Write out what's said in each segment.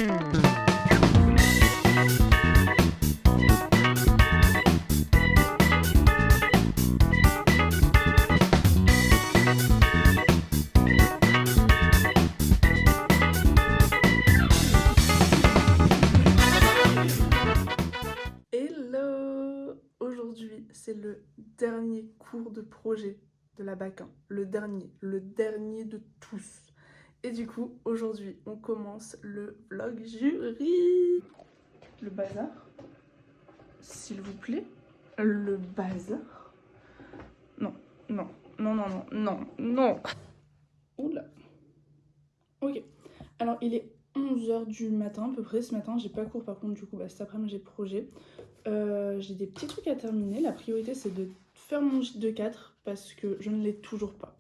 Hello! Aujourd'hui, c'est le dernier cours de projet de la bac 1. Le dernier de tous. Et du coup, aujourd'hui, on commence le vlog jury. Le bazar, s'il vous plaît. Le bazar. Non, non, non, non, non, non, non. Oula. Ok. Alors, il est 11h du matin à peu près. Ce matin, j'ai pas cours par contre, du coup, cet après-midi, j'ai projet. J'ai des petits trucs à terminer. La priorité, c'est de faire mon J2-4 parce que je ne l'ai toujours pas.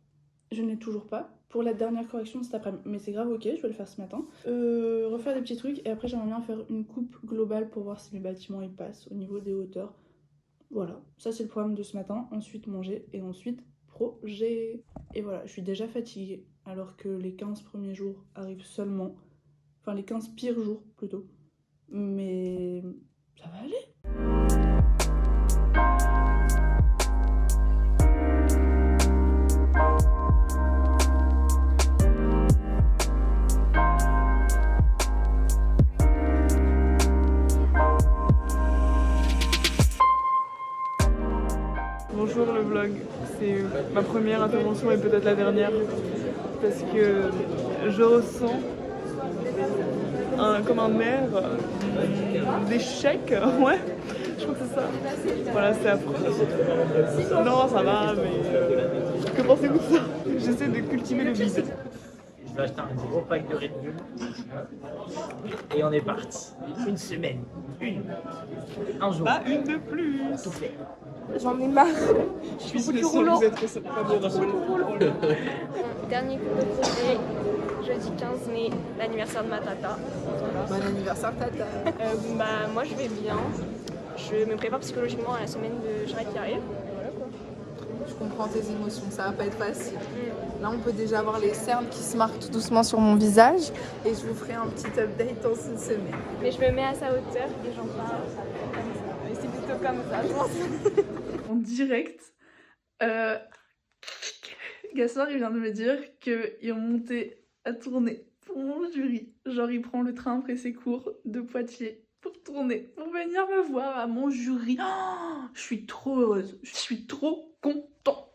Je ne l'ai toujours pas pour la dernière correction cet après-midi. Mais c'est grave, ok, je vais le faire ce matin. Refaire des petits trucs et après, j'aimerais bien faire une coupe globale pour voir si mes bâtiments ils passent au niveau des hauteurs. Voilà, ça c'est le programme de ce matin. Ensuite, manger et ensuite, projet. Et voilà, je suis déjà fatiguée alors que les 15 premiers jours arrivent seulement. Enfin, les 15 pires jours plutôt. Mais ça va aller. Bonjour le vlog, c'est ma première intervention et peut-être la dernière parce que je ressens comme un air d'échec, ouais, je crois que c'est ça. Voilà, c'est affreux. Non, ça va, mais que pensez-vous de ça? J'essaie de cultiver le vide. Je vais acheter un gros pack de Red Bull et on est parti. Une semaine, un jour. Pas une de plus. Tout fait. J'en ai marre. Je suis sûr que vous êtes favorable. Dernier cours de projet, jeudi 15 mai, l'anniversaire de ma tata. Bon anniversaire tata. Moi je vais bien. Je me prépare psychologiquement à la semaine de Charrette qui arrive. Je comprends tes émotions, ça va pas être facile. Là on peut déjà voir les cernes qui se marquent tout doucement sur mon visage et je vous ferai un petit update dans une semaine. Mais je me mets à sa hauteur et j'en parle comme ça. Et c'est plutôt comme ça, je pense. En direct, Gaspard il vient de me dire qu'il remontait à tourner pour mon jury. Genre il prend le train après ses cours de Poitiers pour tourner, pour venir me voir à mon jury. Oh, je suis trop heureuse, je suis trop contente.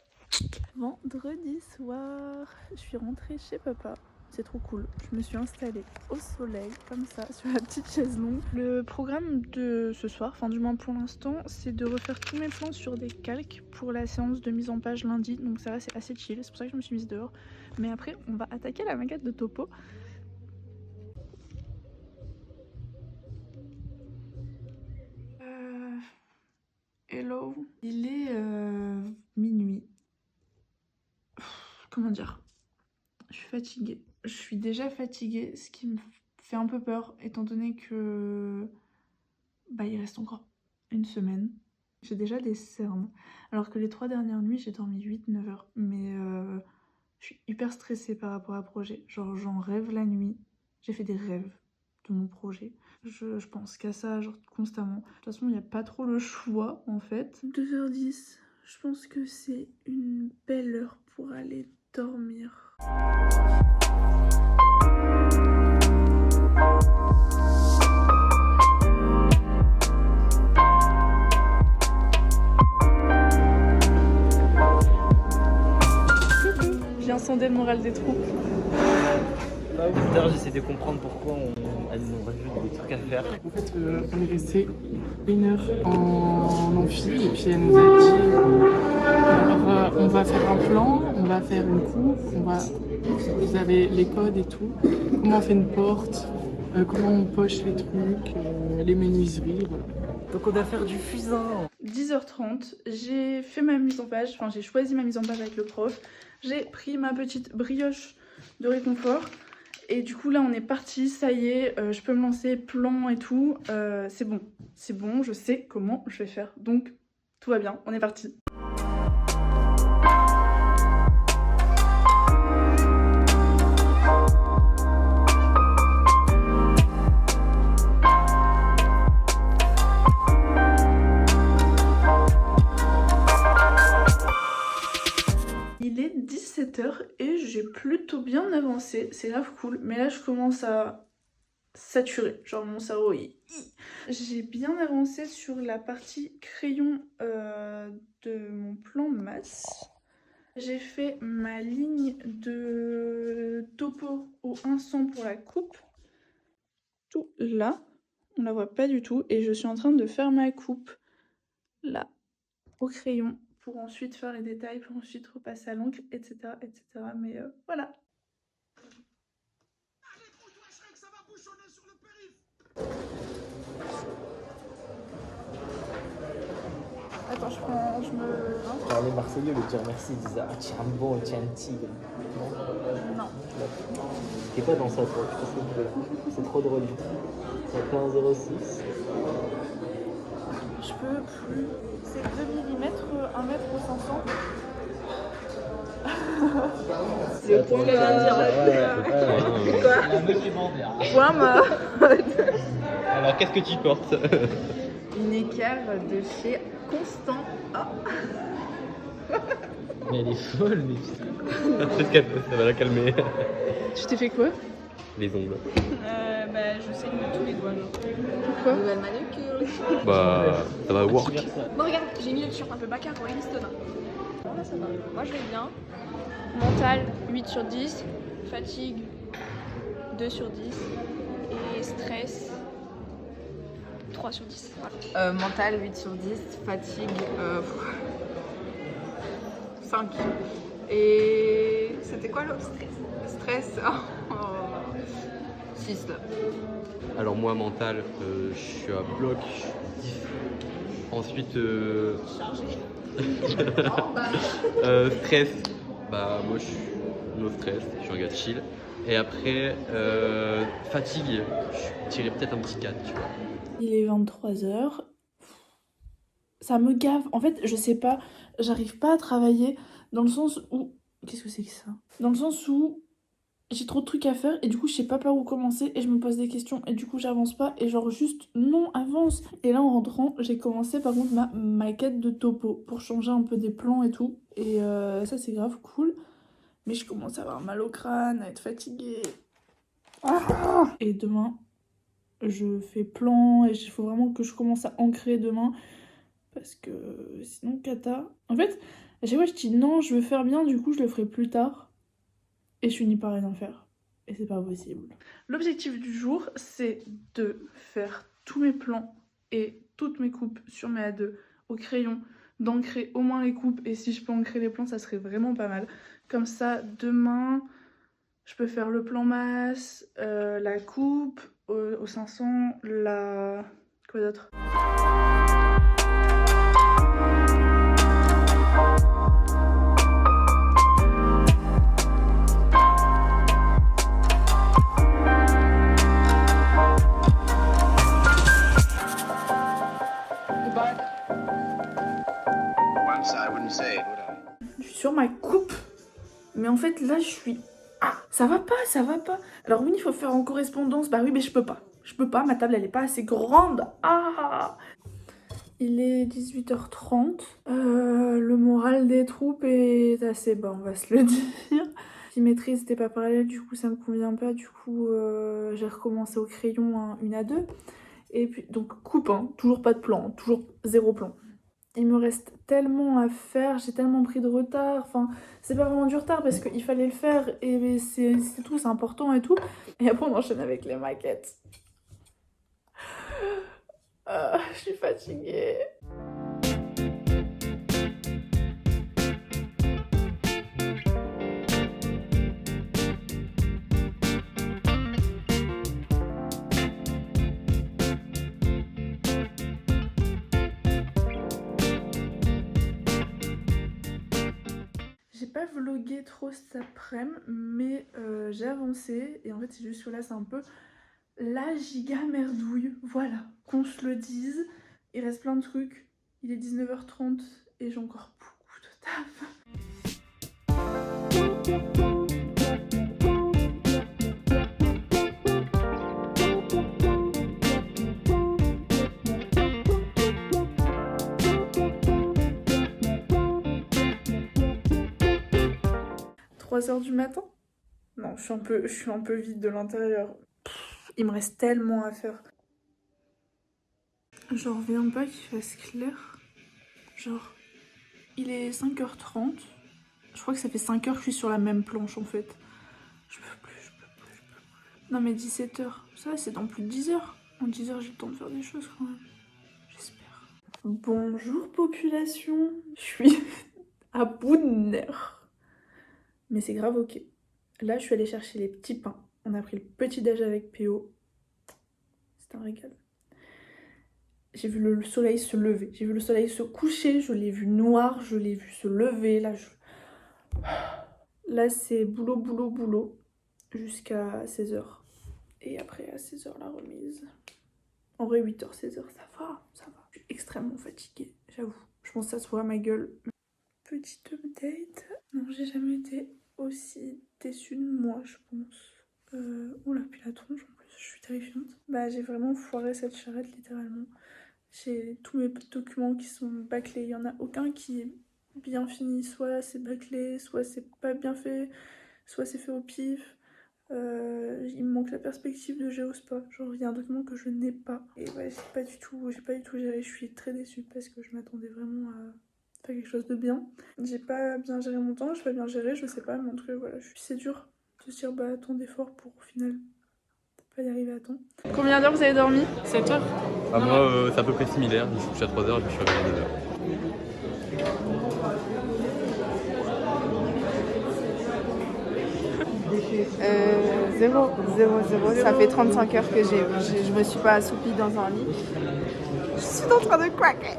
Vendredi soir, je suis rentrée chez papa. C'est trop cool. Je me suis installée au soleil, comme ça, sur la petite chaise longue. Le programme de ce soir, enfin du moins pour l'instant, c'est de refaire tous mes plans sur des calques pour la séance de mise en page lundi. Donc ça va, c'est assez chill, c'est pour ça que je me suis mise dehors. Mais après, on va attaquer la maquette de topo. Hello. Il est minuit. Comment dire? Je suis fatiguée. Je suis déjà fatiguée, ce qui me fait un peu peur, étant donné que il reste encore une semaine. J'ai déjà des cernes, alors que les 3 dernières nuits, j'ai dormi 8-9 heures. Mais je suis hyper stressée par rapport à projet. Genre, j'en rêve la nuit. J'ai fait des rêves de mon projet. Je pense qu'à ça, genre, constamment. De toute façon, il n'y a pas trop le choix, en fait. 2h10, je pense que c'est une belle heure pour aller dormir. Je viens sonder le moral des troupes. Tout à l'heure, j'essaie de comprendre pourquoi elle nous rajoute des trucs à faire. En fait, on est resté 1 heure en amphi et puis elle nous a dit on va faire un plan, on va faire une coupe, vous avez les codes et tout, comment on fait une porte, comment on poche les trucs, les menuiseries, voilà. Donc on doit faire du fusain. 10h30, j'ai fait ma mise en page, enfin j'ai choisi ma mise en page avec le prof, j'ai pris ma petite brioche de réconfort. Et du coup là on est parti, ça y est, je peux me lancer, plan et tout, c'est bon, je sais comment je vais faire, donc tout va bien, on est parti. avancé, c'est grave cool, mais là je commence à saturer, genre mon cerveau j'ai bien avancé sur la partie crayon de mon plan masse. J'ai fait ma ligne de topo au 100 pour la coupe, tout là, on la voit pas du tout, et je suis en train de faire ma coupe là au crayon pour ensuite faire les détails, pour ensuite repasser à l'encre, etc. Mais voilà. Attends, je me... Alors les Marseillais, au lieu de dire merci, ils disent ah, tu es un bon, tu es un tigre. Non. T'es pas dans ça, toi. C'est trop drôle. Ça fait un 06. Je peux plus. C'est 2 mm, 1 mètre au 500. C'est le point direct. Quoi? La meuf est bandée. Point ma. Alors qu'est-ce que tu portes? Une équerre de chez Constant. Ah. Mais elle est folle, mais putain. C'est ce qu'elle fait, ça va la calmer. Tu t'es fait quoi? Les ongles. Je saigne de tous les doigts. Pourquoi? Nouvelle manucure. Bah, ça va work. Bon, regarde, j'ai mis le t-shirt un peu bacard pour Elistona. Bon, là, ça va. Moi, je vais bien. Mental, 8 sur 10. Fatigue, 2 sur 10. Et stress, 3 sur 10. Voilà. Mental 8 sur 10, fatigue 5. Et c'était quoi l'autre? Stress 6 là. Alors moi, mental, je suis à bloc, je suis 10. Ensuite, stress, bah moi je suis no stress, je regarde chill. Et après, fatigue, je dirais peut-être un petit 4, tu vois. Il est 23h. Ça me gave. En fait, je sais pas, j'arrive pas à travailler dans le sens où... Qu'est-ce que c'est que ça? Dans le sens où j'ai trop de trucs à faire et du coup je sais pas par où commencer et je me pose des questions et du coup j'avance pas et genre juste non avance. Et là en rentrant j'ai commencé par contre ma maquette de topo pour changer un peu des plans et tout et ça c'est grave cool, mais je commence à avoir mal au crâne, à être fatiguée. Et demain je fais plan et il faut vraiment que je commence à ancrer demain parce que sinon cata. En fait à chaque fois je dis non je veux faire bien, du coup je le ferai plus tard. Et je finis par rien faire. Et c'est pas possible. L'objectif du jour, c'est de faire tous mes plans et toutes mes coupes sur mes A2 au crayon, d'ancrer au moins les coupes. Et si je peux ancrer les plans, ça serait vraiment pas mal. Comme ça, demain, je peux faire le plan masse, la coupe au 500, la... Quoi d'autre ? Je suis sur ma coupe, mais en fait là je suis... Ah, ça va pas. Alors oui, il faut faire en correspondance, bah oui, mais je peux pas, ma table elle est pas assez grande. Ah, il est 18h30, le moral des troupes est assez bas, on va se le dire. Symétrie c'était pas parallèle, du coup ça me convient pas, du coup j'ai recommencé au crayon hein, une à deux. Et puis donc coupe, hein, toujours pas de plan, toujours zéro plan. Il me reste tellement à faire, j'ai tellement pris de retard, enfin c'est pas vraiment du retard parce qu'il fallait le faire et c'est tout, c'est important et tout. Et après on enchaîne avec les maquettes. Je suis fatiguée. J'ai pas vlogué trop cet après-midi, mais j'ai avancé et en fait c'est juste que là c'est un peu la giga merdouille, voilà, qu'on se le dise. Il reste plein de trucs, il est 19h30 et j'ai encore beaucoup de taf. 3h du matin. Non, je suis un peu vide de l'intérieur. Il me reste tellement à faire. Je reviens pas qu'il fasse clair. Genre, il est 5h30. Je crois que ça fait 5 heures que je suis sur la même planche en fait. Je peux plus. Non mais 17h, ça c'est dans plus de 10 heures. En 10 heures j'ai le temps de faire des choses quand même. J'espère. Bonjour population. Je suis à bout de nerfs. Mais c'est grave ok. Là je suis allée chercher les petits pains. On a pris le petit déj avec PO. C'est un régal. J'ai vu le soleil se lever. J'ai vu le soleil se coucher. Je l'ai vu noir. Je l'ai vu se lever. Là c'est boulot. Jusqu'à 16h. Et après à 16h la remise. En vrai 8h, 16h, ça va. Je suis extrêmement fatiguée, j'avoue. Je pense que ça se voit à ma gueule. Petite update. Non, j'ai jamais été aussi déçue de moi, je pense. Oula, puis la tronche en plus, je suis terrifiante. Bah j'ai vraiment foiré cette charrette littéralement. J'ai tous mes documents qui sont bâclés. Il y en a aucun qui est bien fini. Soit c'est bâclé, soit c'est pas bien fait, soit c'est fait au pif. Il me manque la perspective de Géospa. Genre il y a un document que je n'ai pas. Et ouais, j'ai pas du tout géré. Je suis très déçue parce que je m'attendais vraiment à faire quelque chose de bien. J'ai pas bien géré mon temps, j'ai pas bien géré, je sais pas, mais en tout cas voilà. C'est dur de se dire bah tant d'efforts pour au final pas y arriver à temps. Combien d'heures vous avez dormi? 7 heures. Ah, moi, c'est à peu près similaire. Je me suis couché à 3h et puis je suis réveillé à 2h. Zéro. Ça fait 35 heures que je me suis pas assoupie dans un lit. Je suis en train de quacker.